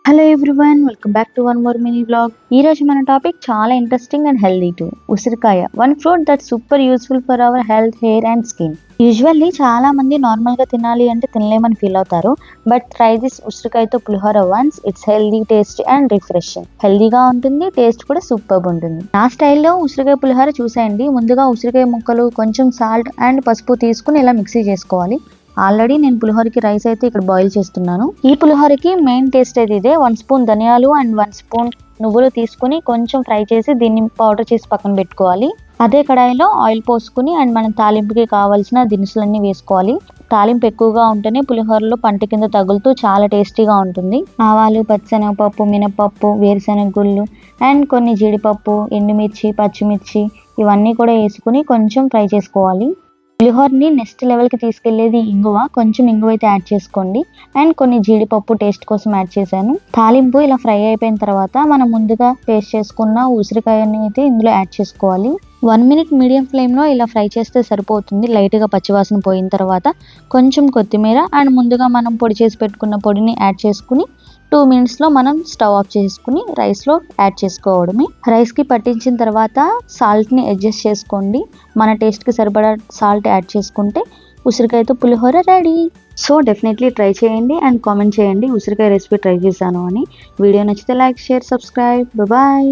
Hello everyone, welcome back to one more mini vlog. ఈ రోజు మన టాపిక్ చాలా ఇంట్రెస్టింగ్ అండ్ హెల్దీ టు ఉసిరికాయ. One fruit that super useful for our health, hair and skin. Usually చాలా మంది normal గా తినాలి అంటే తినలేమని ఫీల్ అవుతారు. బట్ ట్రై దిస్ ఉసిరికాయతో pulihora once. It's healthy, taste and refreshing. హెల్దీగా ఉంటుంది, టేస్ట్ కూడా సూపర్ ఉంటుంది. నా స్టైల్లో ఉసిరికాయ పులిహోర చూసేయండి. ముందుగా ఉసిరికాయ ముక్కలు, కొంచెం సాల్ట్ అండ్ పసుపు తీసుకుని ఇలా మిక్సీ చేసుకోవాలి. ఆల్రెడీ నేను పులిహోరకి రైస్ అయితే ఇక్కడ బాయిల్ చేస్తున్నాను. ఈ పులిహోరకి మెయిన్ టేస్ట్ అయితే ఇదే. 1 స్పూన్ ధనియాలు అండ్ 1 స్పూన్ నువ్వులు తీసుకుని కొంచెం ఫ్రై చేసి దీన్ని పౌడర్ చేసి పక్కన పెట్టుకోవాలి. అదే కడాయిలో ఆయిల్ పోసుకుని అండ్ మనం తాలింపుకి కావాల్సిన దినుసులన్నీ వేసుకోవాలి. తాలింపు ఎక్కువగా ఉంటేనే పులిహోరలో పంట కింద తగులుతూ చాలా టేస్టీగా ఉంటుంది. ఆవాలు, పచ్చిశనగపప్పు, మినపప్పు, వేరుశనగ గుళ్ళు అండ్ కొన్ని జీడిపప్పు, ఎండుమిర్చి, పచ్చిమిర్చి ఇవన్నీ కూడా వేసుకుని కొంచెం ఫ్రై చేసుకోవాలి. పులిహోరని నెక్స్ట్ లెవెల్కి తీసుకెళ్లేది ఇంగువ. కొంచెం ఇంగువ అయితే యాడ్ చేసుకోండి. అండ్ కొన్ని జీడిపప్పు టేస్ట్ కోసం యాడ్ చేశాను. తాలింపు ఇలా ఫ్రై అయిపోయిన తర్వాత మనం ముందుగా పేస్ట్ చేసుకున్న ఉసిరికాయని అయితే ఇందులో యాడ్ చేసుకోవాలి. 1 మినిట్ మీడియం ఫ్లేమ్లో ఇలా ఫ్రై చేస్తే సరిపోతుంది. లైట్గా పచ్చివాసన పోయిన తర్వాత కొంచెం కొత్తిమీర అండ్ ముందుగా మనం పొడి చేసి పెట్టుకున్న పొడిని యాడ్ చేసుకుని 2 మినిట్స్లో మనం స్టవ్ ఆఫ్ చేసుకుని రైస్లో యాడ్ చేసుకోవడమే. రైస్కి పట్టించిన తర్వాత సాల్ట్ని అడ్జస్ట్ చేసుకోండి. మన టేస్ట్కి సరిపడా సాల్ట్ యాడ్ చేసుకుంటే ఉసిరికాయతో పులిహోర రెడీ. సో డెఫినెట్లీ ట్రై చేయండి అండ్ కామెంట్ చేయండి ఉసిరికాయ రెసిపీ ట్రై చేశాను అని. వీడియో నచ్చితే లైక్, షేర్, సబ్స్క్రైబ్. బాయ్.